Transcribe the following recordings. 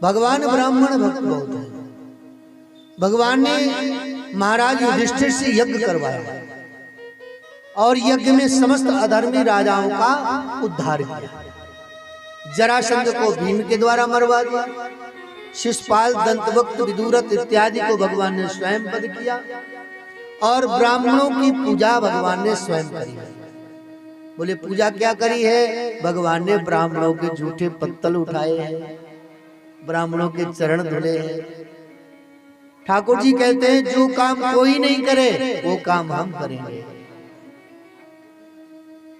भगवान ब्राह्मण भक्त बहुत है। भगवान ने महाराज युधिष्ठिर से यज्ञ करवाया और यज्ञ में समस्त अधर्मी राजाओं का उद्धार किया। जरासंध को भीम के द्वारा मरवा दिया। शिशुपाल, दंतवक्त, विदुरथ इत्यादि को भगवान ने स्वयं वध किया और ब्राह्मणों की पूजा भगवान ने स्वयं करी है। बोले पूजा क्या करी है? भगवान ने ब्राह्मणों के झूठे पत्तल उठाए हैं, ब्राह्मणों के चरण धुले हैं। ठाकुर जी कहते हैं जो काम कोई नहीं करे वो काम हम करेंगे,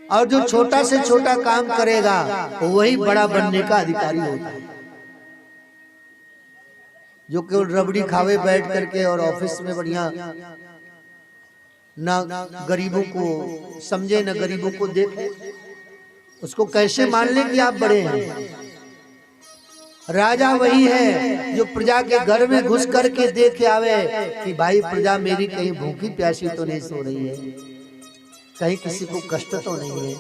और जो छोटा से छोटा काम करेगा वही बड़ा बनने का अधिकारी होता है। जो केवल रबड़ी खावे बैठ करके और ऑफिस में बढ़िया ना गरीबों को समझे न गरीबों को देखे, उसको कैसे मान ले कि आप बड़े हैं। राजा वही है जो प्रजा के घर में घुस करके देखे आवे कि भाई प्रजा मेरी कहीं भूखी प्यासी तो नहीं सो रही है, कहीं किसी को कष्ट तो नहीं है।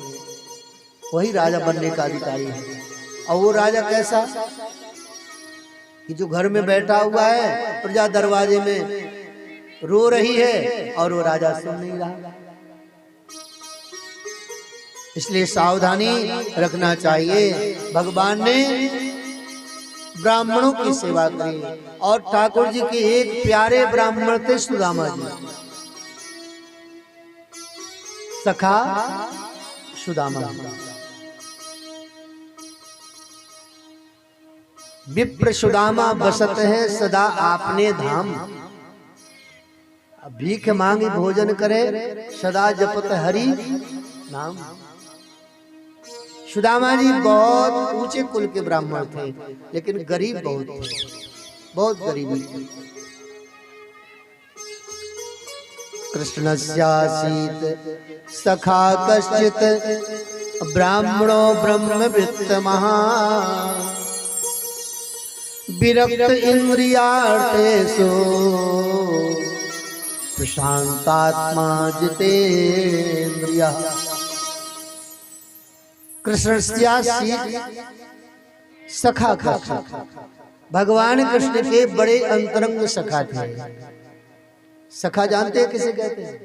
वही राजा बनने का अधिकारी है। और वो राजा कैसा कि जो घर में बैठा हुआ है, प्रजा दरवाजे में रो रही है और वो राजा सुन नहीं रहा। इसलिए सावधानी रखना चाहिए। भगवान ने ब्राह्मणों की सेवा करी और ठाकुर जी के एक प्यारे ब्राह्मण थे सुदामा जी, सखा सुदामा। विप्र सुदामा बसत है सदा आपने धाम, भीख मांगी भोजन करे सदा जपत हरि नाम। सुदामा जी बहुत ऊंचे कुल के ब्राह्मण थे, लेकिन गरीब बहुत थे, बहुत गरीबी थी। कृष्णस्यासीत सखा कश्चित ब्राह्मणो ब्रह्मवित्त महा, विरक्त इंद्रियार्थेषु प्रशांतात्मा जितेन्द्रियः। कृष्णस्यासीत सखा कश्चित, भगवान कृष्ण के बड़े अंतरंग सखा थे। सखा जानते हैं किसे कहते हैं?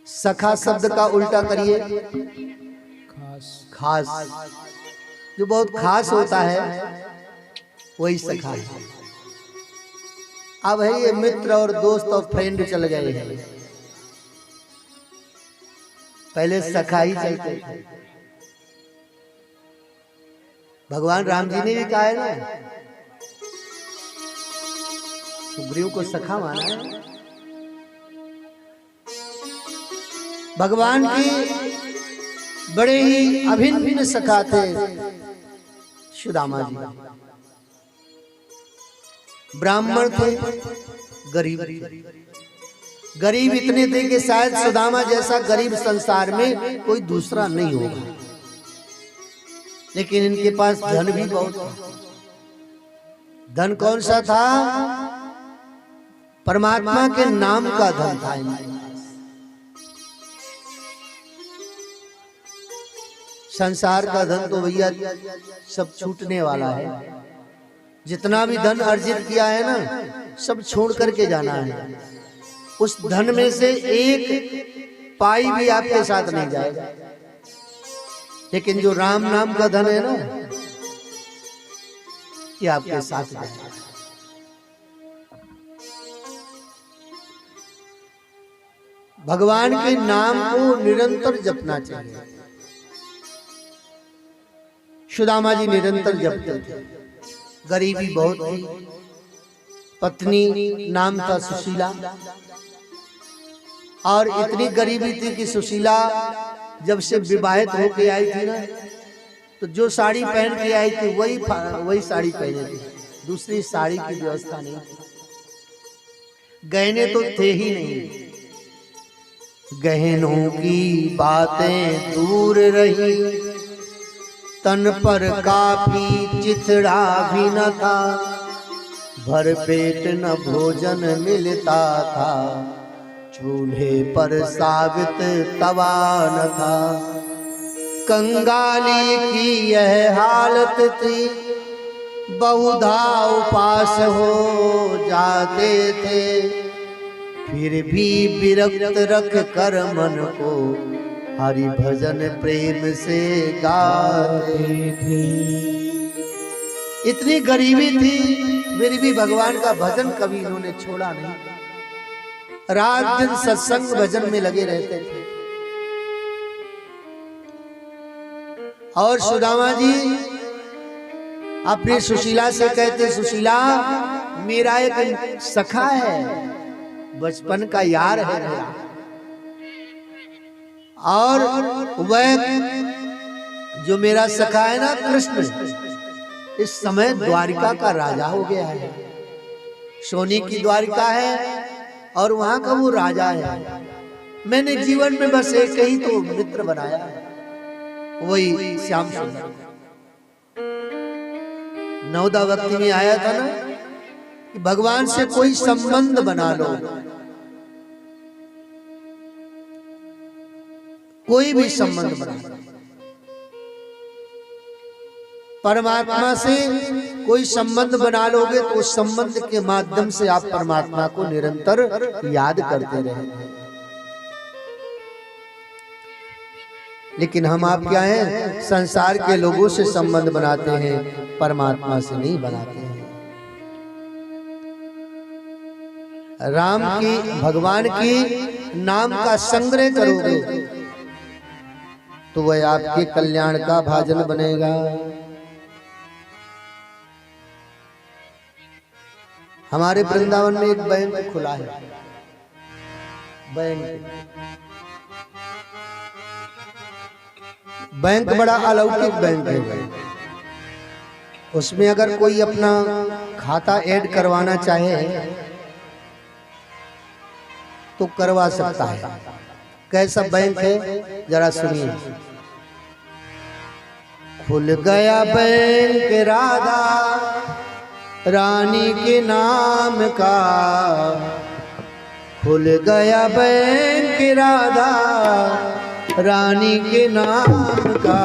सखा शब्द का उल्टा करिए खास। जो बहुत खास होता है वही सखा है। अब है ये मित्र और दोस्त और फ्रेंड चल गए हैं, पहले सखा ही चलते थे। भगवान राम जी ने भी कहा है ना, सुग्रीव को सखा माना है। भगवान की बड़े ही अभिन्न सखा थे सुदामा जी। ब्राह्मण थे, गरीब थे। गरीब इतने थे कि शायद सुदामा जैसा गरीब संसार में कोई दूसरा नहीं होगा, लेकिन इनके पास धन भी बहुत था। धन कौन सा था? परमात्मा के नाम का धन था इनके पास। संसार का धन तो भैया सब छूटने वाला है। जितना भी धन अर्जित किया है ना, सब छोड़ करके जाना है। उस धन में से एक पाई भी आपके साथ नहीं जाएगा, लेकिन जो राम नाम का धन है ना, ये आपके साथ जाएगा। भगवान के नाम को निरंतर जपना चाहिए। सुदामा जी निरंतर जपते थे। गरीबी बहुत थी। पत्नी नाम था सुशीला, और इतनी गरीबी थी कि सुशीला जब से विवाहित होके आई थी ना, तो जो साड़ी पहन के आई थी वही साड़ी पहने थी। दूसरी साड़ी की व्यवस्था नहीं थी। गहने तो थे ही नहीं। गहनों की बातें दूर रही, तन पर काफी चिथड़ा भी न था, भर पेट न भोजन मिलता था, चूल्हे पर साबित तवा न था। कंगाली की यह हालत थी, बहुधा उपास हो जाते थे, फिर भी विरक्त रख कर मन को हरि भजन प्रेम से गाते थे। इतनी गरीबी थी, फिर भी भगवान का भजन कभी इन्होंने छोड़ा नहीं। रात दिन सत्संग भजन में लगे रहते थे। और सुदामा जी अपनी सुशीला से कहते, सुशीला मेरा एक सखा है, बचपन का यार है मेरा, और वह जो मेरा सखा है ना कृष्ण, इस समय द्वारिका का राजा हो गया है। सोनी की द्वारिका है और वहां का वो राजा है। मैंने जीवन में बस एक ही तो मित्र बनाया है, वही श्याम सुंदर। नवदा भक्ति में आया था ना कि भगवान से कोई संबंध बना लो, कोई भी संबंध बना लो। परमात्मा से कोई संबंध बना लोगे तो उस संबंध के माध्यम से आप परमात्मा को निरंतर याद करते रहेंगे। लेकिन हम आप क्या हैं, संसार के लोगों से संबंध बनाते हैं, परमात्मा से नहीं बनाते हैं। राम की, भगवान की नाम का संग्रह करोगे तो वह आपके कल्याण का भाजन बनेगा। हमारे वृंदावन में एक बैंक खुला है, बैंक बड़ा अलौकिक बैंक है। उसमें अगर कोई अपना खाता ऐड करवाना चाहे तो करवा सकता है। कैसा बैंक है जरा सुनिए। खुल गया बैंक राधा रानी के नाम का, खुल गया बैंक राधा रानी के नाम का,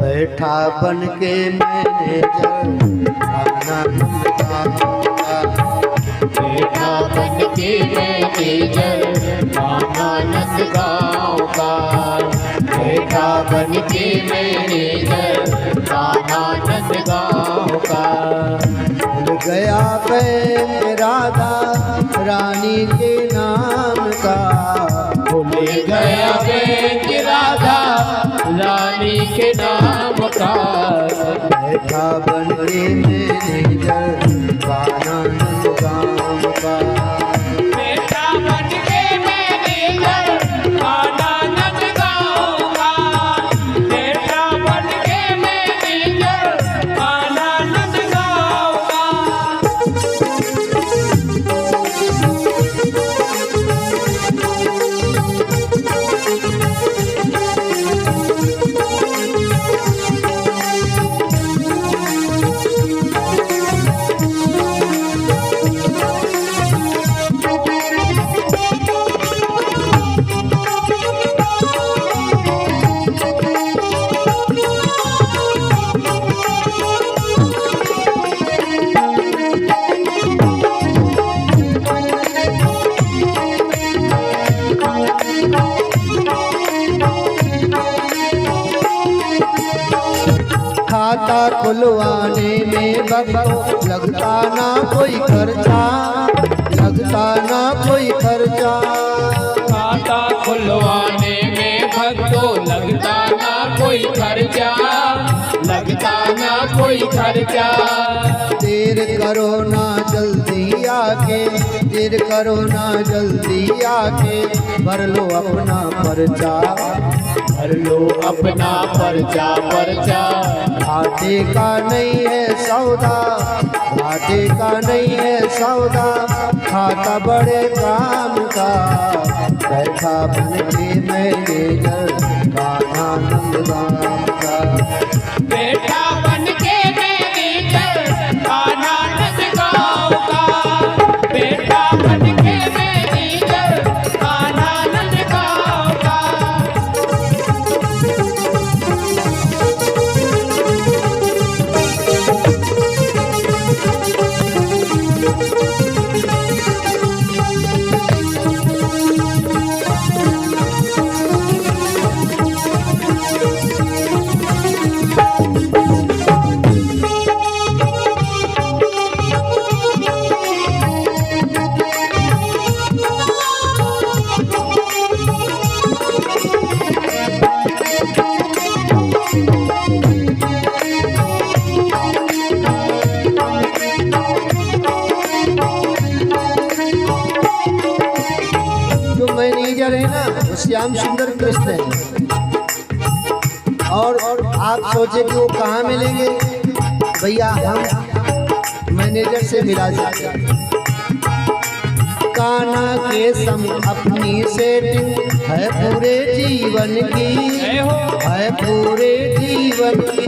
बैठा बन के मैनेजर बैठा बन के मैनेजर आनंद गाँव का, बैठा बन के मैनेजर आनंद गाँव का। खुल गया बैंक राधा रानी के नाम का, खुल गया बैंक राधा रानी के नाम का, बैठा बन के मैनेजर आनंद गाँव का। बैठा बन के मैनेजर आनंद गाँव का, बैठा बन के मैनेजर आनंद गाँव का। खाता खुलवाने में भक्तों लगता ना कोई खर्चा, लगता ना कोई खर्चा। खाता खुलवाने में भक्तों लगता ना कोई खर्चा, लगता ना कोई खर्चा। देर करो ना जल्दी आके, देर करो ना जल्दी आके, भर लो अपना पर्चा, भर लो अपना पर्चा पर्चा। घाटे का नहीं है सौदा, घाटे का नहीं है सौदा, खाता बड़े काम का, बैठा बन के मैनेजर का आनंद गाँव का। बेटा बन के मैनेजर आनंद गाँव का, बेटा बन के मैनेजर आनंद गाँव का। सोचे कि वो कहाँ मिलेंगे। भैया हम मैनेजर से मिला सकते हैं। कान्हा के संग अपनी सेटिंग है पूरे जीवन की, है पूरे जीवन की।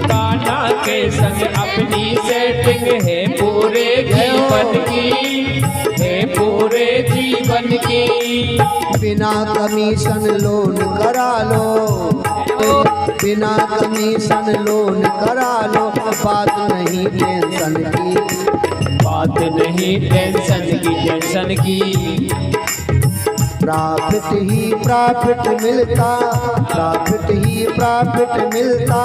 कान्हा के संग अपनी सेटिंग है पूरे जीवन की, है पूरे जीवन की। बिना कमीशन लोन करा लो, बिना कमीशन लोन करा लो, बात नहीं टेंशन की, बात नहीं टेंशन की, टेंशन की। प्रॉफिट ही प्रॉफिट मिलता, प्रॉफिट ही प्रॉफिट मिलता,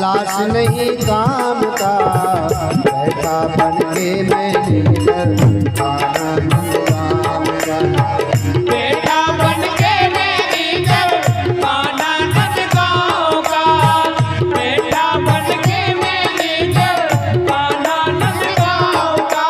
लाश नहीं काम का। बैठा बन के मैनेजर आनंद काम का। बेटा बन के मैनेजर आनंद गाँव का, बेटा बन के मैनेजर आनंद गाँव का।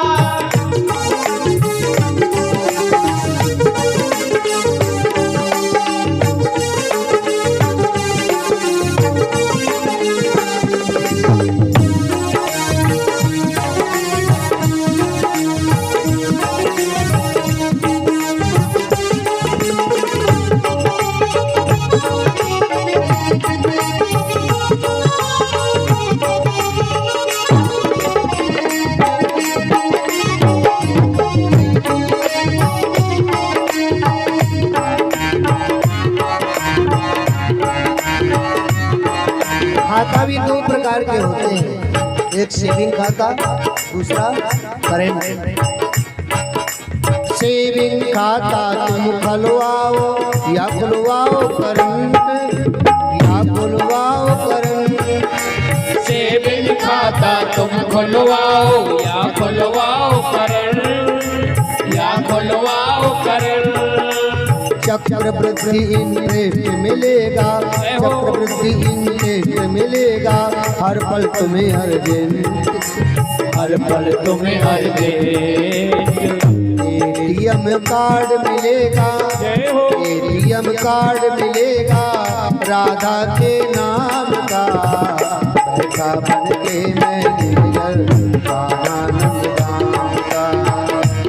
खाता भी दो प्रकार के होते हैं, एक सेविंग खाता, दूसरा करेंट। सेविंग खाता तुम खुलवाओ या खुलवाओ करंट, या खुलवाओ करंट। सेविंग खाता तुम खुलवाओ या खुलवाओ करंट, या खुलवाओ करंट। चक्रवृद्धि इंटरेस्ट मिलेगा, चक्रवृद्धि इंटरेस्ट मिलेगा, हर पल तुम्हें अर्जेंट, हर पल तुम्हें अर्जेंट। एटीएम कार्ड मिलेगा, एटीएम कार्ड मिलेगा, राधा के नाम का। बैठा बन के मैनेजर आनंद गाँव का।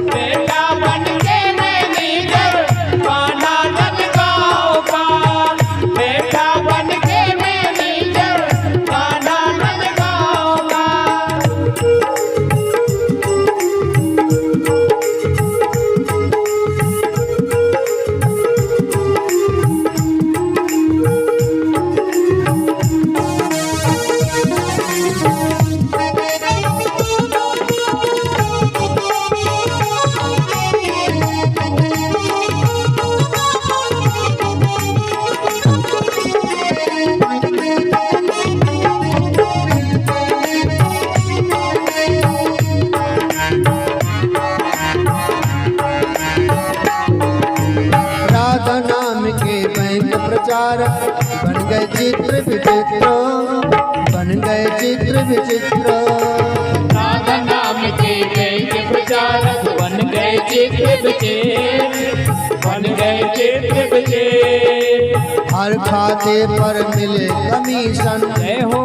बेटा बन के मैनेजर आनंद गाँव का, बेटा बन के मैनेजर आनंद गाँव का। राधा नाम के बैंक प्रचारक बन गए चित्र विचित्र, बन गए चित्र विचित्र। राधा नाम के बैंक प्रचारक बन गए चित्र विचित्र, बन गए चित्र विचित्र। हर खाते पर मिले कमीशन, जय हो।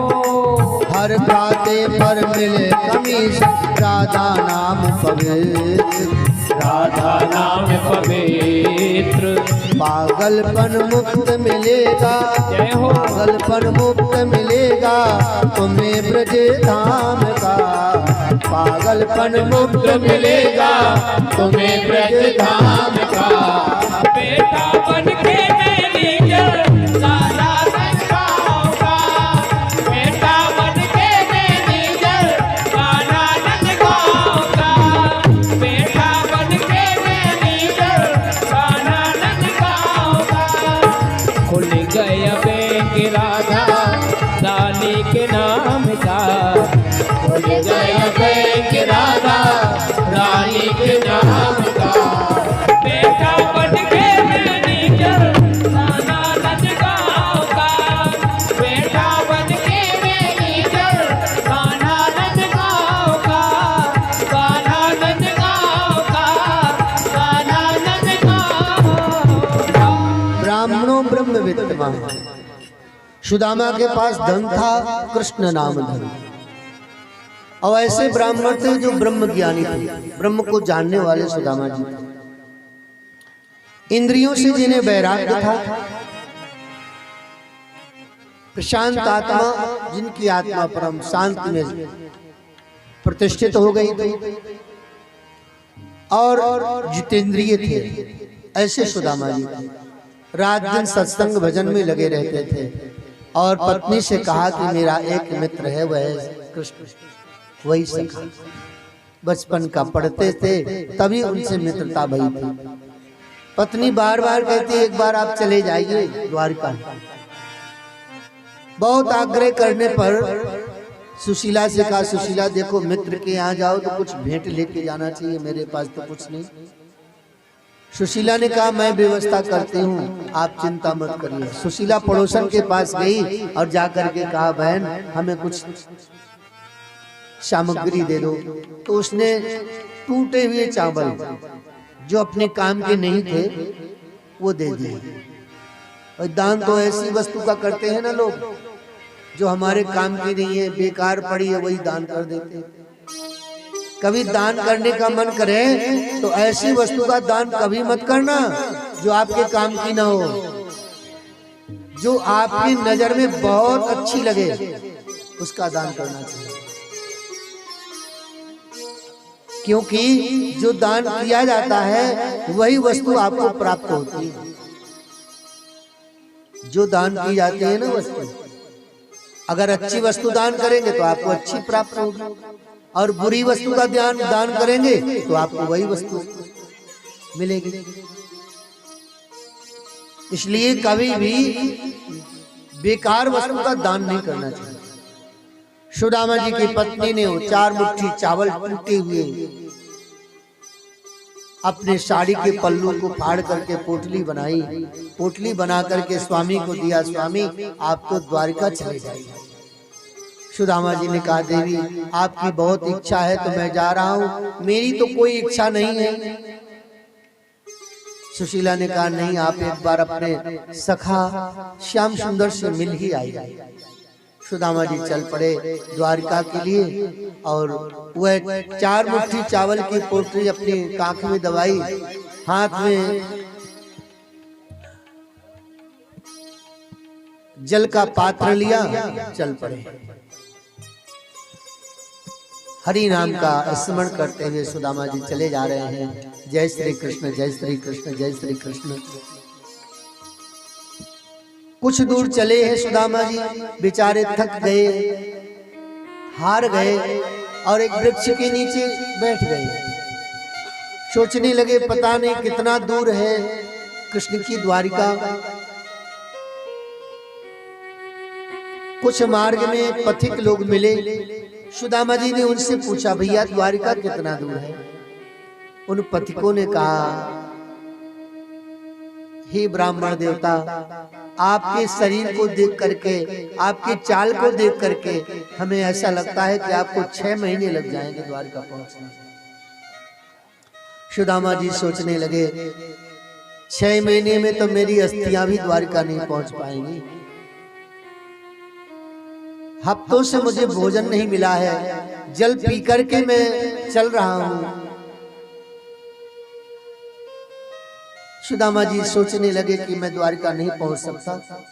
हर खाते पर मिले कमीशन, राधा नाम पवित्र, राधा नाम पवित्र। पागलपन मुक्त मिलेगा, जय हो। पागलपन मुक्त मिलेगा, तुम्हें ब्रज धाम का। पागलपन मुक्त मिलेगा, तुम्हें ब्रज धाम का। बेटा बन के मैनेजर आनंद गाँव का, बेटा बन के मैनेजर आनंद गाँव का, बेटा बन के मैनेजर आनंद गाँव का। खुल गया बैंक राधा रानी के नाम का, खुल गया बैंक राधा रानी के नाम का। बेटा बन के मैनेजर आनंद गाँव का, बेटा बन के मैनेजर आनंद गाँव का, आनंद गाँव का, आनंद गाँव का। ब्राह्मणों ब्रह्म विद्वान सुदामा के पास धन था, कृष्ण नाम धन। और ऐसे ब्राह्मण थे जो ब्रह्म ज्ञानी थे, ब्रह्म को जानने वाले सुदामा जी थे। इंद्रियों से जिन्हें वैराग्य था, प्रशांत आत्मा, जिनकी आत्मा परम शांति में प्रतिष्ठित हो गई थी, और जितेंद्रिय थे, ऐसे सुदामा जी थे। रात दिन सत्संग भजन में लगे रहते थे। और पत्नी से कहा कि मेरा एक मित्र है, वह कृष्ण, वही सखा, बचपन का पढ़ते थे, तभी उनसे मित्रता भई थी। पत्नी बार बार कहती, एक बार आप चले जाइए द्वारका। बहुत आग्रह करने पर सुशीला से कहा, सुशीला देखो, मित्र के यहाँ जाओ तो कुछ भेंट लेके जाना चाहिए, मेरे पास तो कुछ नहीं। सुशीला ने कहा, मैं व्यवस्था करती हूँ, आप चिंता मत करिए। सुशीला पड़ोसन के पास गई और जाकर के कहा, बहन हमें कुछ सामग्री दे दो। तो उसने टूटे हुए चावल जो अपने काम के नहीं थे वो दे दिए। और दान तो ऐसी वस्तु का करते हैं ना लोग, जो हमारे काम की नहीं है, बेकार पड़ी है, वही दान कर देते हैं। कभी दान करने का मन करे तो ऐसी वस्तु का दान कभी मत करना जो आपके काम की ना हो, जो आपकी नजर में बहुत अच्छी लगे, उसका दान करना चाहिए। क्योंकि जो दान किया जाता है वही वस्तु आपको प्राप्त होती है। जो दान की जाती है ना वस्तु, अगर अच्छी वस्तु दान करेंगे तो आपको अच्छी प्राप्त होगी, और बुरी वस्तु का दान करेंगे तो आपको वही वस्तु मिलेगी। इसलिए कभी भी बेकार वस्तु का दान नहीं करना चाहिए। सुदामा जी की पत्नी ने 4 मुट्ठी चावल टूटे हुए अपने साड़ी के पल्लू को फाड़ करके पोटली बनाई, पोटली बना करके स्वामी को दिया, स्वामी आप तो द्वारका चले जाइए। सुदामा जी ने कहा, देवी आपकी बहुत इच्छा है तो मैं जा रहा हूँ, मेरी तो कोई इच्छा नहीं है। सुशीला ने कहा, नहीं, आप एक बार अपने सखा श्याम सुंदर से मिल ही आइए। सुदामा जी चल पड़े द्वारका के लिए, और वह 4 मुट्ठी चावल की पोटली अपनी कांख में दबाई, हाथ में जल का पात्र लिया, चल पड़े। हरि नाम का स्मरण करते हुए सुदामा जी चले जा रहे हैं। जय श्री कृष्ण, जय श्री कृष्ण, जय श्री कृष्ण। कुछ दूर चले हैं सुदामा जी, बेचारे थक गए, हार गए, और एक वृक्ष के नीचे बैठ गए। सोचने लगे, पता नहीं कितना दूर है कृष्ण की द्वारिका। कुछ मार्ग में पथिक लोग मिले। सुदामा जी ने उनसे पूछा, भैया द्वारिका कितना दूर है? उन पथिकों ने कहा, हे ब्राह्मण देवता, आपके शरीर को देख करके, आपके चाल को देख करके हमें ऐसा लगता है कि आपको 6 महीने लग जाएंगे द्वारका पहुंचने। सुदामा जी सोचने लगे, 6 महीने में तो मेरी अस्थियां भी द्वारका नहीं पहुंच पाएंगी। हफ्तों से मुझे भोजन नहीं मिला है, जल पी करके मैं चल रहा हूं। सुदामा जी सोचने लगे कि मैं द्वारका नहीं पहुंच सकता।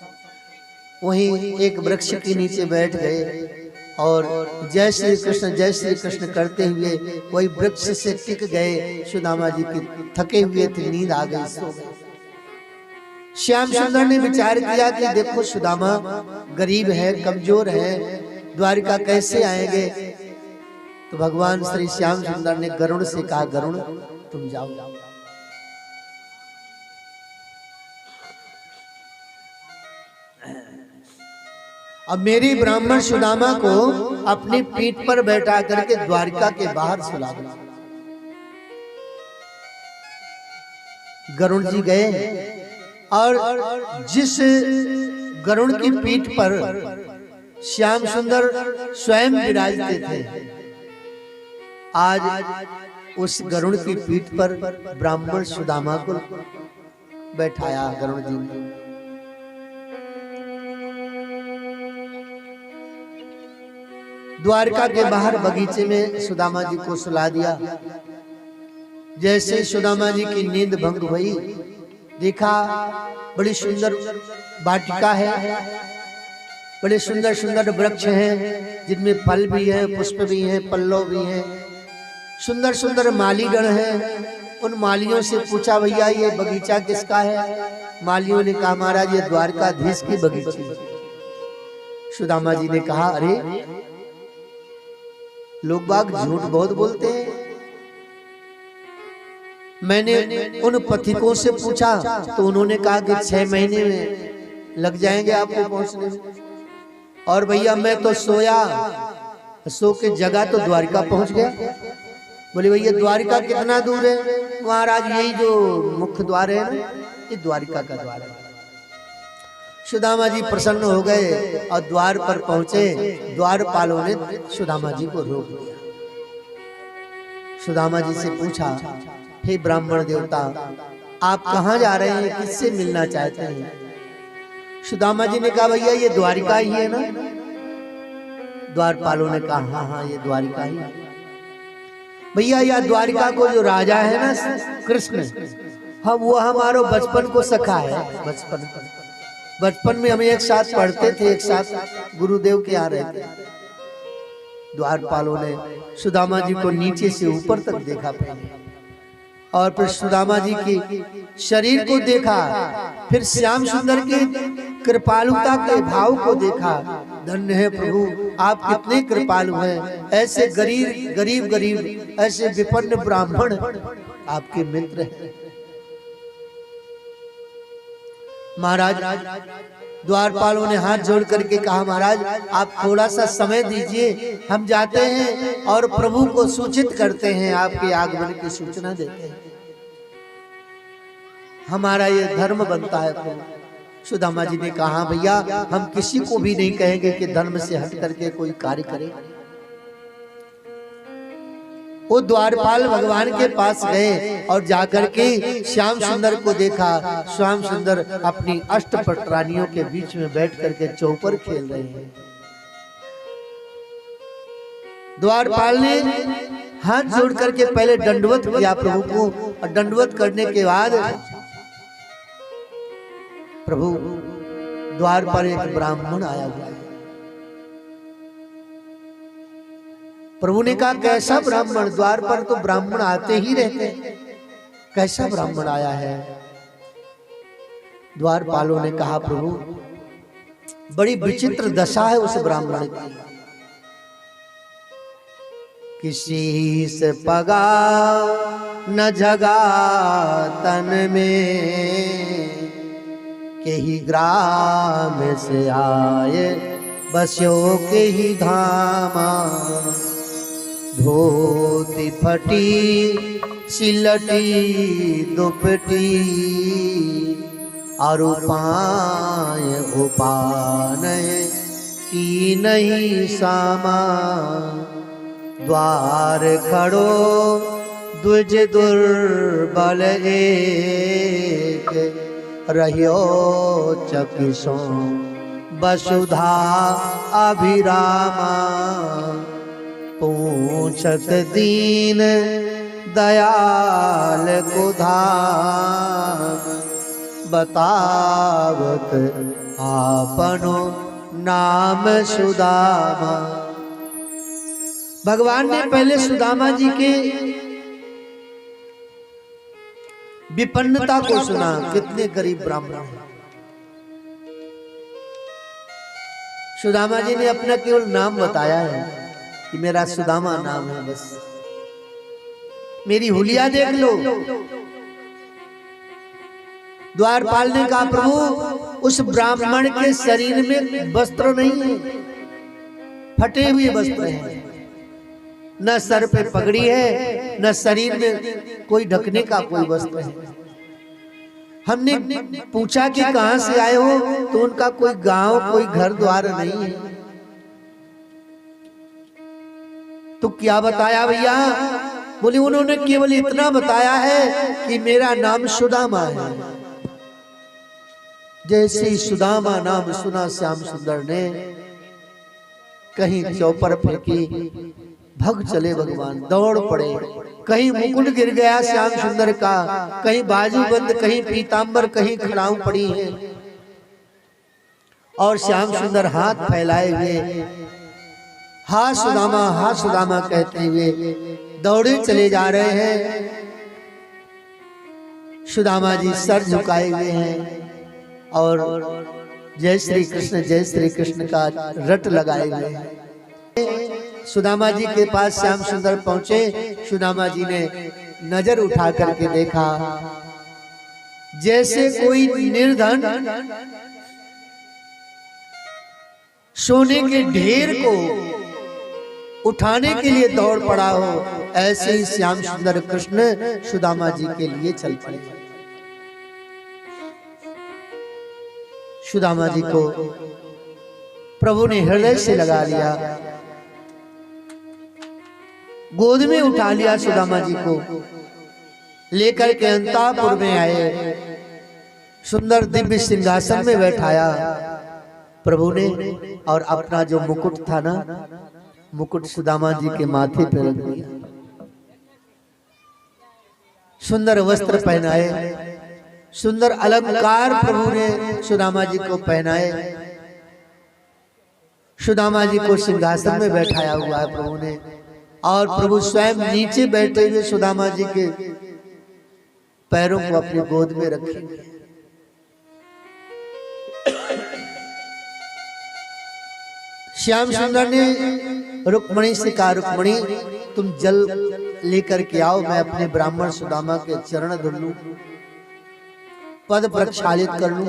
वहीं एक वृक्ष के नीचे बैठ गए और जय श्री कृष्ण करते हुए वही वृक्ष से टिक गए। सुदामा जी की थके हुए थे, नींद आ गई, सो गए। श्याम सुंदर ने विचार किया कि देखो सुदामा गरीब है, कमजोर है, द्वारिका कैसे आएंगे? तो भगवान श्री श्याम सुंदर ने गरुड़ से कहा, गरुड़ तुम जाओ। अब मेरी ब्राह्मण सुदामा को अपनी पीठ पर बैठा करके द्वारिका के बाहर सुला दो। गरुड़ जी गए और जिस गरुड़ की पीठ पर श्याम सुंदर स्वयं विराजते थे, आज उस गरुड़ की पीठ पर ब्राह्मण सुदामा को बैठाया गरुड़ जी ने। द्वारका के बाहर बगीचे में सुदामा जी को सुला दिया। जैसे सुदामा जी की नींद भंग हुई, देखा बड़ी सुंदर वाटिका है, बड़े सुंदर सुंदर वृक्ष हैं जिनमें फल भी है, पुष्प भी है, पल्लव भी है, सुंदर सुंदर मालीगण हैं। उन मालियों से पूछा, भैया ये बगीचा किसका है? मालियों ने कहा, महाराज ये द्वारकाधीश की बगीची है। सुदामा जी ने कहा, अरे लोग बाग झूठ बहुत बोलते हैं। मैंने उन पथिकों से पूछा तो उन्होंने कहा कि 6 महीने में लग जाएंगे आपको पहुंचने में। और भैया मैं तो सोया, सो के जगह तो द्वारका पहुंच गया। बोले भैया द्वारका कितना दूर है? महाराज यही जो मुख्य द्वार है ना, ये द्वारका का द्वार है। सुदामा जी प्रसन्न हो गए और द्वार पर पहुंचे। द्वारपालों ने सुदामा जी को रोक दिया। सुदामा जी से पूछा, हे ब्राह्मण देवता, आप कहाँ जा रहे हैं? किससे मिलना चाहते हैं? सुदामा जी ने कहा, भैया ये द्वारिका ही है ना? द्वारपालों ने कहा, हाँ हाँ ये द्वारिका ही है। भैया यह द्वारिका को जो राजा है ना कृष्ण, हाँ वो हमारो बचपन को सखा है। बचपन में हम एक साथ पढ़ते थे, एक साथ गुरुदेव के यहाँ रहते। द्वारपालों ने सुदामा जी को नीचे से ऊपर तक देखा पहले, और फिर सुदामा जी की शरीर को देखा, फिर श्याम सुंदर की कृपालुता के भाव को देखा। धन्य है प्रभु, आप कितने कृपालु हैं। ऐसे गरीब ऐसे विपन्न ब्राह्मण आपके मित्र हैं। महाराज द्वारपालों ने हाथ जोड़ करके कहा, महाराज आप थोड़ा सा समय दीजिए, हम जाते हैं और प्रभु को सूचित करते हैं, आपके आगमन की सूचना देते हैं। हमारा ये धर्म बनता है प्रभु। सुदामा जी ने कहा, भैया हम किसी को भी नहीं कहेंगे कि धर्म से हट करके कोई कार्य करे। वो द्वारपाल भगवान के पास गए और जाकर के श्याम सुंदर को देखा। श्याम सुंदर अपनी अष्टपट रानियों के बीच में बैठ करके चौपर खेल रहे हैं। द्वारपाल ने हाथ जोड़ करके पहले दंडवत किया प्रभु को, और दंडवत करने के बाद प्रभु द्वार पर एक ब्राह्मण आया हुआ है। प्रभु ने कहा, कैसा ब्राह्मण? द्वार पर तो ब्राह्मण आते ही रहते हैं, कैसा ब्राह्मण आया है? द्वारपालों ने कहा, प्रभु बड़ी विचित्र दशा है उस ब्राह्मण की। किसी से पगा न जगा तन में, के ही ग्राम से आए बस्यो के ही धामा। धोती फटी सिलटी दुपटी, और पाए उपान की नहीं सामा। द्वार खड़ो द्विज दुर्बल एक, रहियो चकिसो वसुधा अभिरामा। पूछत दीन दयाल को धाम, बतावत आपनो नाम सुदामा। भगवान ने पहले सुदामा जी के विपन्नता को सुना, कितने गरीब ब्राह्मण हैं। सुदामा जी ने अपना केवल नाम बताया है कि मेरा सुदामा नाम है, बस मेरी हुलिया देख लो। द्वारपाल ने कहा, प्रभु उस ब्राह्मण के शरीर में वस्त्र नहीं है, फटे हुए वस्त्र हैं, न सर पे पगड़ी है, न शरीर में कोई ढकने का कोई वस्त्र है। हमने पूछा कि कहां से आए हो, तो उनका कोई गांव कोई घर द्वार नहीं है। तो क्या बताया भैया? बोले उन्होंने केवल इतना बताया है कि मेरा नाम सुदामा है। जैसे ही सुदामा नाम सुना श्याम सुंदर ने, कहीं चौपर फेंकी, भग चले भगवान, दौड़ पड़े। कहीं मुकुट गिर गया श्याम सुंदर का, कहीं बाजूबंद, कहीं पीतांबर, कहीं खड़ाऊ पड़ी है। और श्याम सुंदर हाथ फैलाए हुए हा सुदामा कहते हुए दौड़े चले जा रहे हैं। सुदामा जी सर झुकाए हुए हैं और जय श्री कृष्ण का रट लगाए हुए हैं। सुदामा जी के पास श्याम सुंदर पहुंचे। सुदामा जी ने नजर उठा करके देखा, जैसे कोई निर्धन सोने के ढेर को उठाने के लिए दौड़ पड़ा हो, ऐसे ही श्याम सुंदर कृष्ण सुदामा जी के लिए चल पड़े। सुदामा जी को प्रभु ने हृदय से लगा लिया, गोद में उठा लिया। सुदामा जी को लेकर के अंतापुर में आए, सुंदर दिव्य सिंहासन में बैठाया प्रभु ने, और अपना जो मुकुट था ना, मुकुट सुदामा जी के माथे पर रख दिया। सुंदर वस्त्र पहनाए, सुंदर अलंकार प्रभु ने सुदामा जी को पहनाए। सुदामा जी को सिंहासन में बैठाया हुआ है प्रभु ने, और प्रभु स्वयं नीचे बैठे हुए सुदामा जी के पैरों को अपनी गोद में रखे। श्याम सुंदर ने रुक्मणी से कहा, रुक्मणी तुम जल लेकर के आओ, मैं अपने ब्राह्मण सुदामा के चरण धुल लूं, पद प्रक्षालित कर लूं।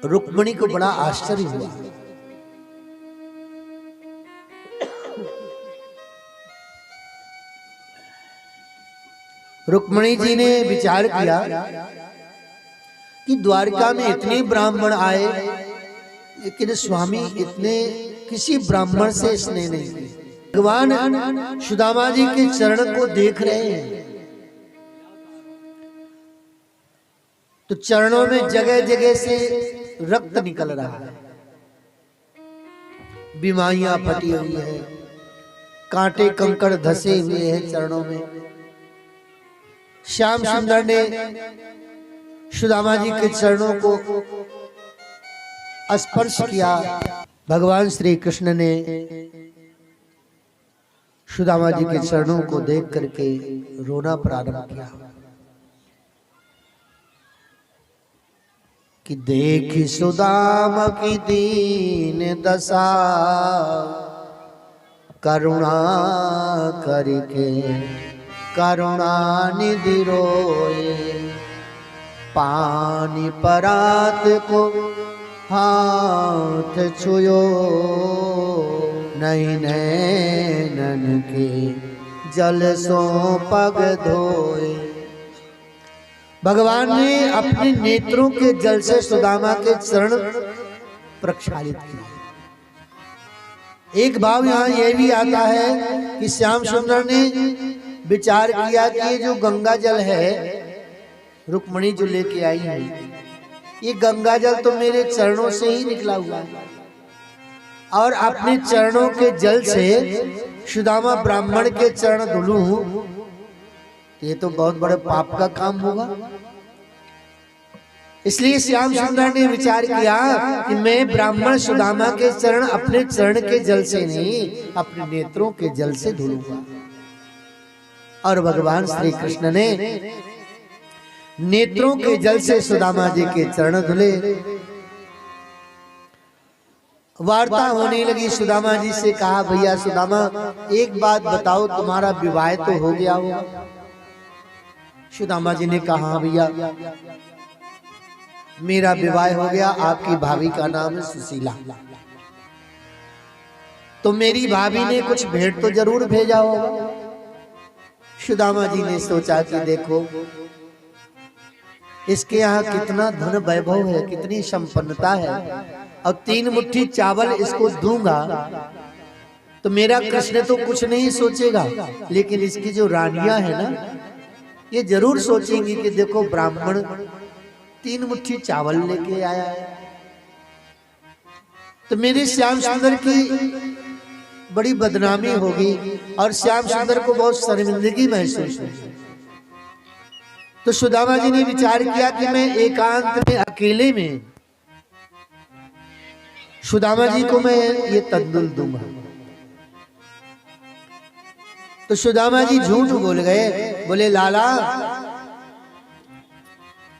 रुक्मणी को बड़ा आश्चर्य हुआ। रुक्मणी जी ने विचार किया कि द्वारका में इतने ब्राह्मण आए, लेकिन स्वामी इतने किसी ब्राह्मण से स्नेह नहीं किया। भगवान सुदामा जी के चरण को देख रहे हैं, तो चरणों में जगह जगह से रक्त निकल रहा है, बीमारियां फटी हुई है, कांटे कंकड़ धसे हुए हैं चरणों में। श्याम सुंदर ने सुदामा जी के चरणों को स्पर्श किया। भगवान श्री कृष्ण ने सुदामा जी के चरणों को देख करके रोना प्रारंभ किया कि देखी सुदामा की दीन दशा, करुणा करके करुणा निधि रोए, पानी परात को हाथ छुयो, नहीं नैनन के जल सो पग धोए। भगवान ने अपने नेत्रों के जल से सुदामा के चरण प्रक्षालित किए। एक भाव यहाँ यह भी आता है कि श्याम सुंदर ने विचार किया कि ये जो गंगा जल है, रुक्मणी जो लेके आई है, ये गंगा जल तो मेरे चरणों से ही निकला हुआ है, और अपने चरणों के जल से सुदामा ब्राह्मण के चरण धुलूं, ये तो बहुत बड़े पाप का काम होगा। इसलिए श्याम सुंदर ने विचार किया कि मैं ब्राह्मण सुदामा के चरण अपने चरण के जल से नहीं, अपने नेत्रों के जल से धुलूंगा। और भगवान श्री कृष्ण ने नेत्रों के जल से सुदामा जी के चरण धुले। वार्ता होने लगी। सुदामा जी से कहा, भैया सुदामा एक बात बताओ, तुम्हारा विवाह तो हो गया होगा? सुदामा जी ने कहा, हाँ भैया मेरा विवाह हो गया, आपकी भाभी का नाम है सुशीला। तो मेरी भाभी ने कुछ भेंट तो जरूर भेजा होगा। सुदामा जी ने सोचा कि देखो इसके यहाँ कितना धन वैभव है, कितनी संपन्नता है, और 3 मुट्ठी चावल इसको दूंगा तो मेरा कृष्ण तो कुछ नहीं सोचेगा, लेकिन इसकी जो रानियां है ना, ये जरूर सोचेंगी कि देखो ब्राह्मण 3 मुट्ठी चावल लेके आया है। तो मेरे श्याम सुंदर की बड़ी बदनामी होगी और श्याम सुंदर को बहुत शर्मिंदगी महसूस होगी। तो सुदामा जी ने विचार किया कि मैं एकांत में अकेले में सुदामा जी को मैं ये तंदुल दूंगा। तो सुदामा जी झूठ बोल गए, बोले लाला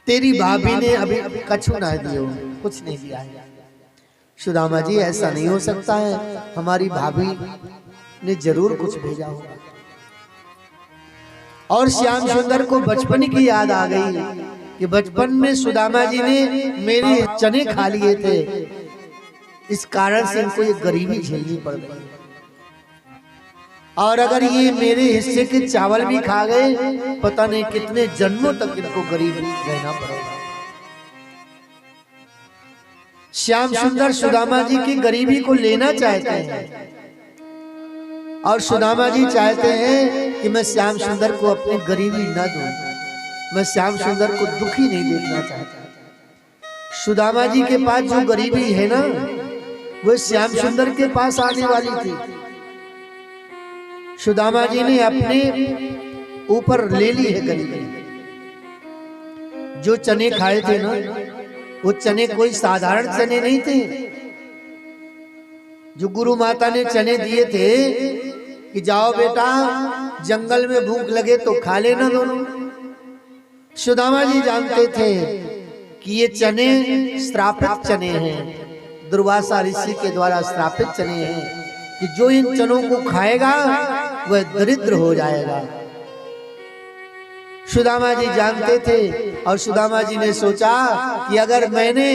तेरी भाभी ने अभी कछु ना दियो, कुछ नहीं दिया है। सुदामा जी ऐसा नहीं हो सकता है, हमारी भाभी ने जरूर कुछ भेजा होगा। और श्याम सुंदर को बचपन की याद आ गई कि बचपन में सुदामा जी ने मेरे चने खा लिए थे, इस कारण से इनको ये गरीबी झेलनी पड़ गई। और अगर ये मेरे हिस्से के चावल भी खा गए, पता नहीं कितने जन्मों तक इनको गरीब रहना पड़ेगा। श्याम सुंदर सुदामा जी की गरीबी को लेना चाहते हैं और सुदामा जी चाहते हैं कि मैं श्याम सुंदर को अपनी गरीबी न दूं, मैं श्याम सुंदर को दुखी नहीं देखना चाहता। सुदामा जी के पास जो गरीबी है ना, वो श्याम सुंदर के पास आने वाली थी। सुदामा जी ने अपने ऊपर ले ली है गरीबी। जो चने खाए थे ना, वो चने कोई साधारण चने नहीं थे। जो गुरु माता ने चने दिए थे कि जाओ बेटा जंगल में भूख लगे तो खा लेना दोनों। सुदामा जी जानते थे कि ये चने श्रापित चने हैं, दुर्वासा ऋषि के द्वारा श्रापित चने हैं कि जो इन चनों को खाएगा वह दरिद्र हो जाएगा। सुदामा जी जानते थे और सुदामा जी ने सोचा कि अगर मैंने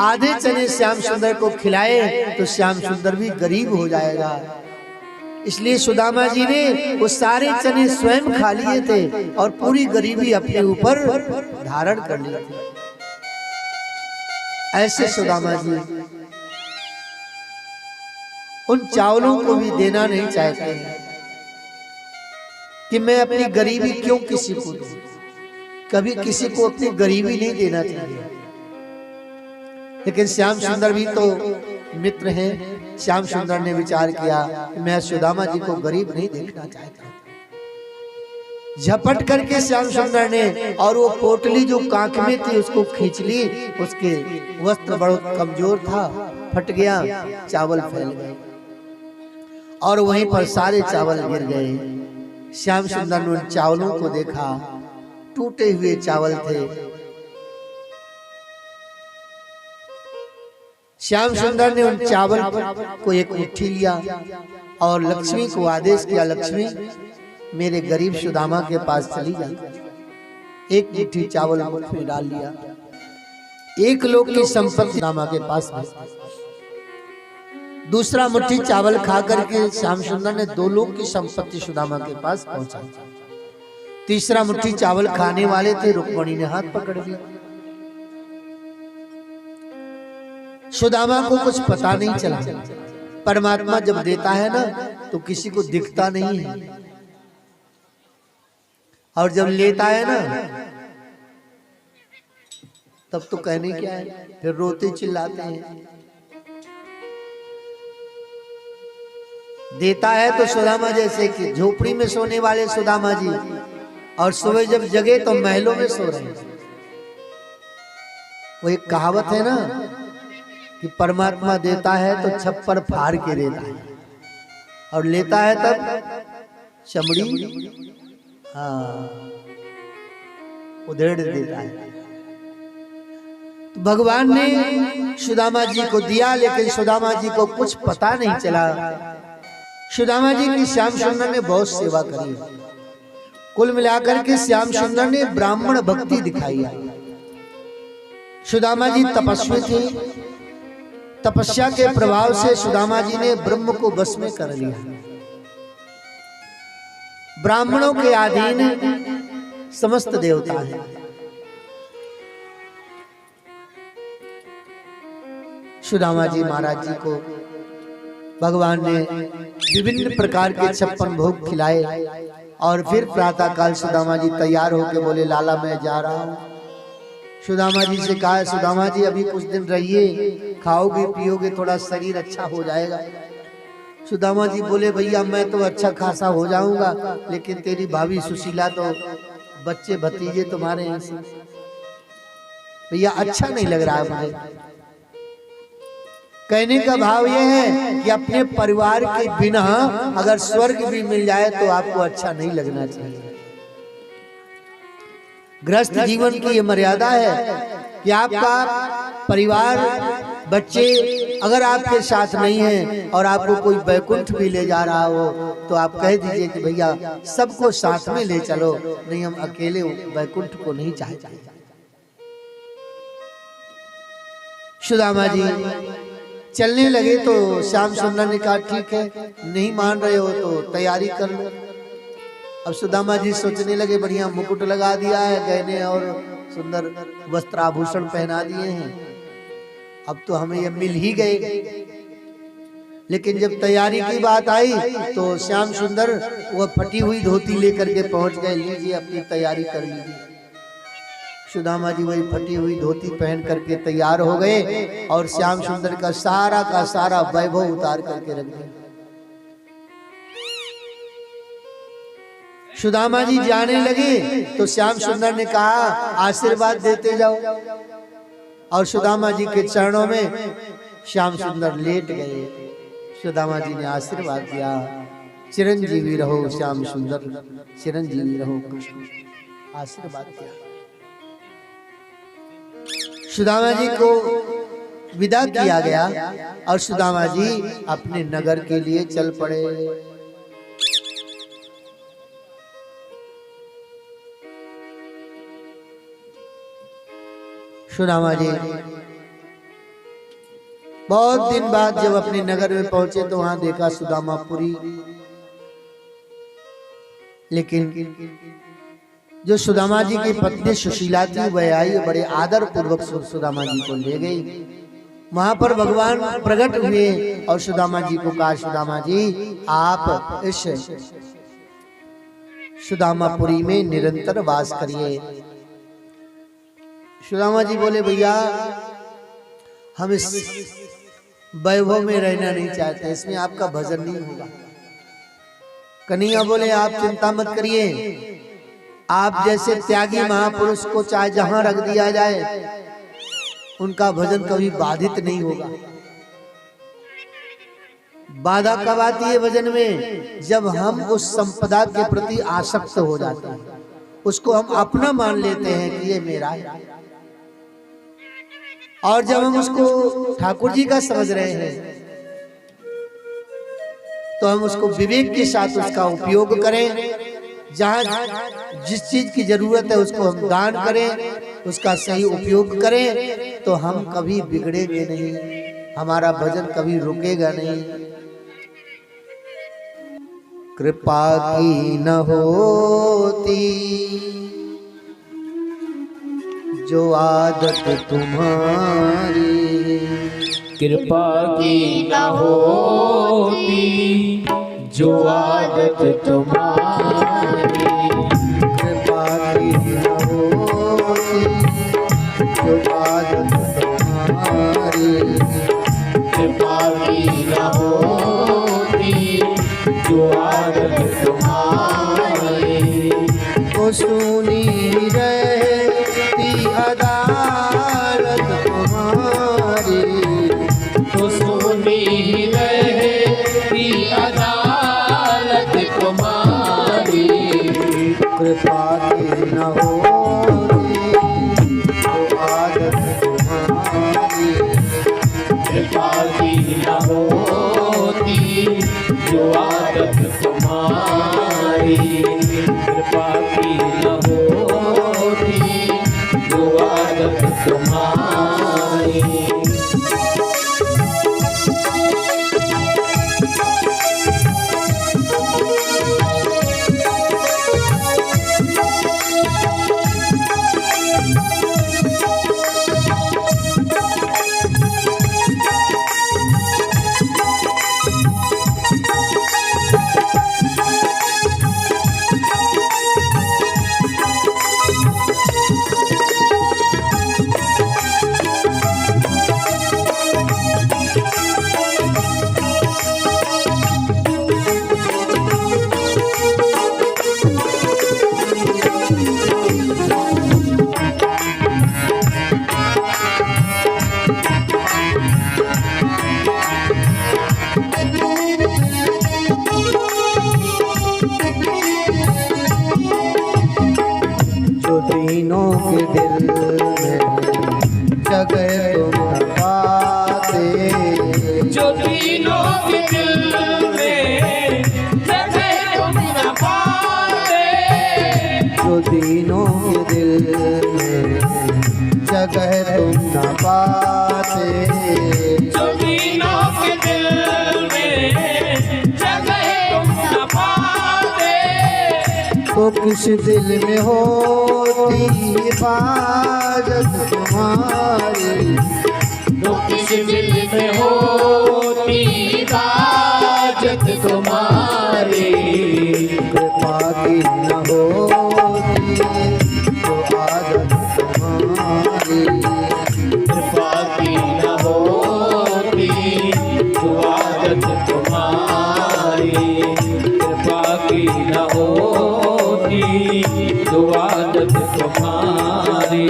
आधे चने श्याम सुंदर को खिलाए तो श्याम सुंदर भी गरीब हो जाएगा। इसलिए सुदामा जी ने वो सारे चने स्वयं खा लिए थे और पूरी गरीबी अपने ऊपर धारण कर ली थी। ऐसे सुदामा जी उन चावलों को भी देना नहीं चाहते कि मैं अपनी गरीबी क्यों किसी को दूं। कभी किसी को अपनी गरीबी नहीं देना चाहिए। लेकिन श्याम सुंदर भी तो मित्र हैं। श्याम सुंदर ने विचार किया कि मैं सुदामा जी को गरीब नहीं देखना चाहता। झपट करके श्याम सुंदर ने और वो पोटली जो कांख में थी उसको खींच ली। उसके वस्त्र बहुत कमजोर था, फट गया, चावल फैल गए और वहीं पर सारे चावल गिर गए। श्याम सुंदर ने उन चावलों को देखा, टूटे हुए चावल थे। श्याम सुंदर ने उन चावल को एक मुट्ठी लिया और लक्ष्मी को आदेश किया, लक्ष्मी मेरे गरीब सुदामा के पास चली जा। एक मुट्ठी चावल मुट्ठी में डाल लिया। एक लोग की संपत्ति सुदामा के पास है। दूसरा मुट्ठी चावल खा करके श्याम सुंदर ने 2 लोग की संपत्ति सुदामा के पास पहुंचा। तीसरा मुट्ठी चावल खाने वाले थे, रुक्मणी ने हाथ पकड़ लिया। सुदामा को कुछ पता नहीं चला। परमात्मा जब देता है ना तो किसी को दिखता नहीं है, और जब लेता है ना तब तो कहने क्या है, फिर रोते चिल्लाते हैं। देता है तो सुदामा जैसे कि झोपड़ी में सोने वाले सुदामा जी, और सुबह जब जगे तो महलों में सो रहे हैं। वो एक कहावत है ना कि परमात्मा देता है तो छप्पर फाड़ के देता है, और लेता है तब चमड़ी उधेड़ देता है। तो भगवान ने सुदामा जी को दिया, लेकिन सुदामा जी को कुछ पता नहीं चला। सुदामा जी की श्याम सुंदर ने बहुत सेवा करी। कुल मिलाकर के श्याम सुंदर ने ब्राह्मण भक्ति दिखाई। सुदामा जी तपस्वी थे। तपस्या के प्रभाव से सुदामा जी ने ब्रह्म को बस में कर लिया। ब्राह्मणों के अधीन समस्त देवता हैं। सुदामा जी महाराज जी को भगवान ने विभिन्न प्रकार के 56 भोग खिलाए और फिर प्रातः काल सुदामा जी तैयार होकर बोले, लाला मैं जा रहा हूं। सुदामा जी से कहा, सुदामा जी अभी कुछ दिन रहिए, खाओगे पियोगे थोड़ा शरीर अच्छा हो जाएगा। सुदामा जी बोले, भैया मैं तो अच्छा खासा हो जाऊंगा, लेकिन तेरी भाभी सुशीला तो बच्चे भतीजे तुम्हारे यहाँ से, भैया अच्छा नहीं लग रहा है मुझे। कहने का भाव यह है कि अपने परिवार के बिना अगर स्वर्ग भी मिल जाए तो आपको अच्छा नहीं लगना चाहिए। गृहस्थ जीवन की ये मर्यादा है कि आपका परिवार बच्चे अगर आपके साथ नहीं है और आपको कोई बैकुंठ भी ले जा रहा हो तो आप कह दीजिए कि भैया सबको साथ में ले चलो, नहीं हम अकेले बैकुंठ को नहीं चाहते। सुदामा जी चलने लगे तो श्याम सुंदर ने कहा, ठीक है नहीं मान रहे हो तो तैयारी कर लो। अब सुदामा जी सोचने लगे, बढ़िया मुकुट लगा दिया है, गहने और सुंदर वस्त्राभूषण पहना दिए हैं, अब तो हमें ये मिल ही गए। लेकिन जब तैयारी की बात आई तो श्याम सुंदर वह फटी हुई धोती लेकर के पहुंच गए, लीजिए अपनी तैयारी कर लीजिए। सुदामा जी वही फटी हुई धोती पहन करके तैयार हो गए और श्याम सुंदर का सारा वैभव उतार करके रख दिया। सुदामा जी जाने लगे तो श्याम सुंदर ने कहा, आशीर्वाद देते जाओ, और सुदामा जी के चरणों में श्याम सुंदर लेट गए। सुदामा जी ने आशीर्वाद दिया, चिरंजीवी रहो श्याम सुंदर, चिरंजीवी रहो कृष्ण, आशीर्वाद दिया। सुदामा जी को विदा किया गया और सुदामा जी अपने नगर के लिए चल पड़े। सुदामा जी बहुत दिन बाद जब अपने नगर में पहुंचे तो वहां देखा सुदामापुरी, लेकिन जो सुदामा जी की पत्नी सुशीला थी वह आई, बड़े आदर पूर्वक सुदामा जी को ले गई। वहां पर भगवान प्रकट हुए और सुदामा जी को कहा, सुदामा जी आप इस सुदामापुरी में निरंतर वास करिए। सुदामा जी बोले, भैया हम इस वैभव में रहना नहीं चाहते, इसमें आपका भजन नहीं होगा। कन्हैया बोले, आप चिंता मत करिए, आप जैसे त्यागी महापुरुष को चाहे जहां रख दिया जाए उनका भजन कभी बाधित नहीं होगा। बाधा कब आती है भजन में? जब हम उस संपदा के प्रति आसक्त हो जाते हैं, उसको हम अपना मान लेते हैं कि ये मेरा है, और जब हम उसको ठाकुर जी का समझ रहे हैं तो हम उसको विवेक के साथ उसका उपयोग करें। जहाँ जिस चीज की जरूरत है उसको हम दान करें, उसका सही उपयोग करें, तो हम कभी बिगड़ेंगे नहीं, हमारा भजन कभी रुकेगा नहीं। कृपा की न होती जो आदत तुम्हारी, कृपा की न होती जो आदत तुम्हारी, कृपा की न होती जो आदत तुम्हारी, कृपा की न होती जो आदत तुम्हारी, तो सुनी रहती अदालत तुम्हारी, तो सुनी रहती अदालत तुम्हारी, कृपा की न होती जो आदत तुम्हारी, कृपा की न होती जो आदत तुम्हारी, कृपा की न होती जो आदत तुम्हारी। के दिल में जगह तुम न पाते, जो दीनों के दिल में जगह तुम न पाते, जो दीनों के दिल में जगह तुम न पाते, जो दीनों के दिल में जगह तुम न पाते, तो किस दिल में होती हिफाजत तुम्हारी, तो किस दिल में होती इबादत तुम्हारी, कृपा की न होती तो आदत तुम्हारी, कृपा की न होती जो आदत तुम्हारी, कृपा की न होती जो आदत तुम्हारी।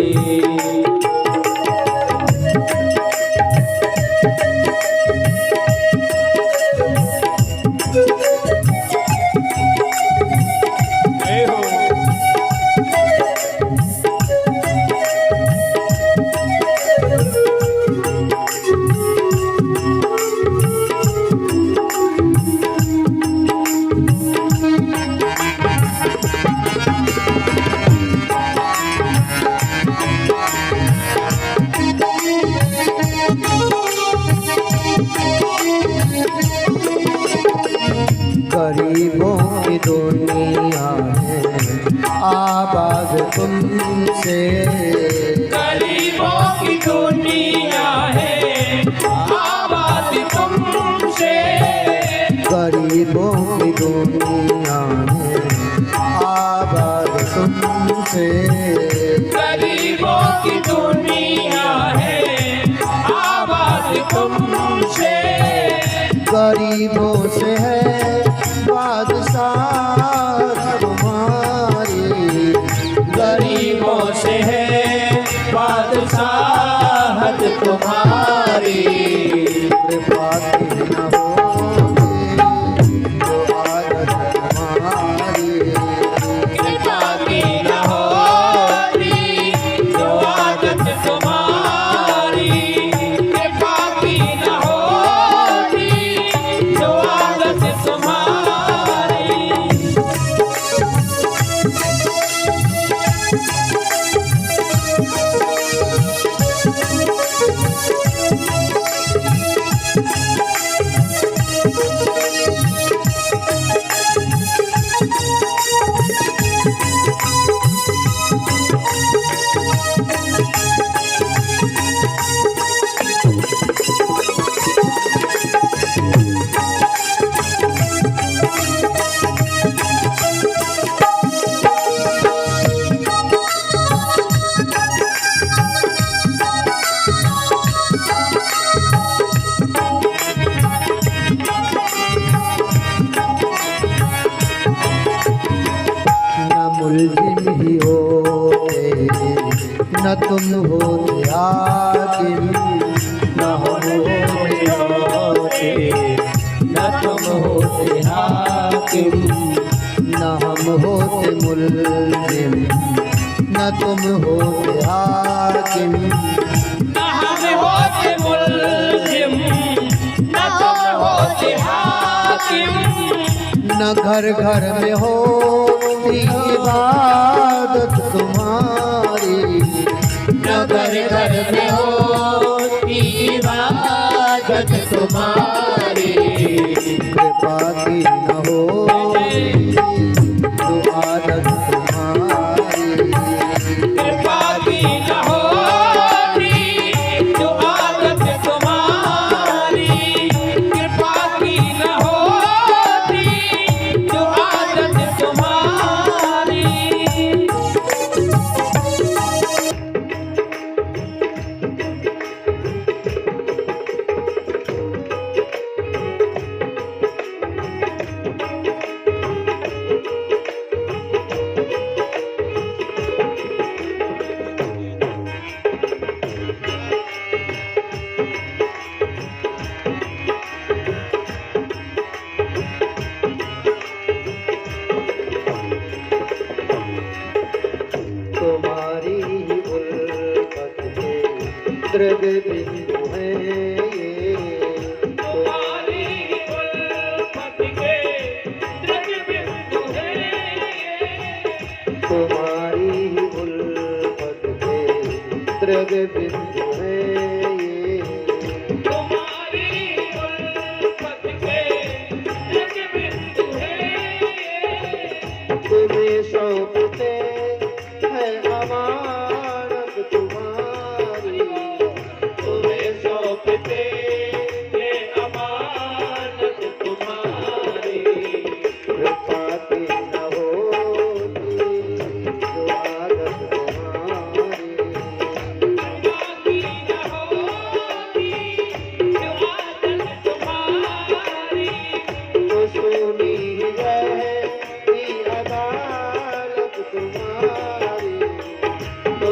गरीबों की दुनिया है आबाद तुमसे, गरीबों की दुनिया है आबाद तुमसे, गरीबों की दुनिया है आबाद तुमसे, गरीबों की दुनिया है आबाद तुमसे, गरीबों से है बादशाह तुम्हारी, गरीबों से है बादशाहत तुम्हारी, कृपा की न होती जो आदत तुम्हारी, कृपा की न होती जो आदत तुम्हारी, कृपा की न होती जो आदत तुम्हारी। मुल्जिम ही होते न तुम होते हाकिम, न हम होते न तुम होते हाकिम, न हम होते मुल्जिम न तुम होते हाकिम, न हम होते मुल्जिम न तुम होते हाकिम, न घर घर में होती इबादत तुम्हारी, न घर घर में होती इबादत तुम्हारी, कृपा की न होती जो आदत तुम्हारी, कृपा की न होती जो आदत तुम्हारी, कृपा की न होती जो आदत तुम्हारी। दृग बिंदु है ये तुम्हारी उल्फत के दृग बिंदु है तुम्हारी उल्फत के दृग बिंदु है ये तुम्हारी उल्फत के दृग बिंदु है तुम्हें सौंपते है अमानत तुम्हारी तुम्हें सौंपते ये अमानत तुम्हारी कृपा की न होती जो आदत तुम्हारी बाकी न होती जो आदत तुम्हारी तो सुनी रहती अदालत तुम्हारी तो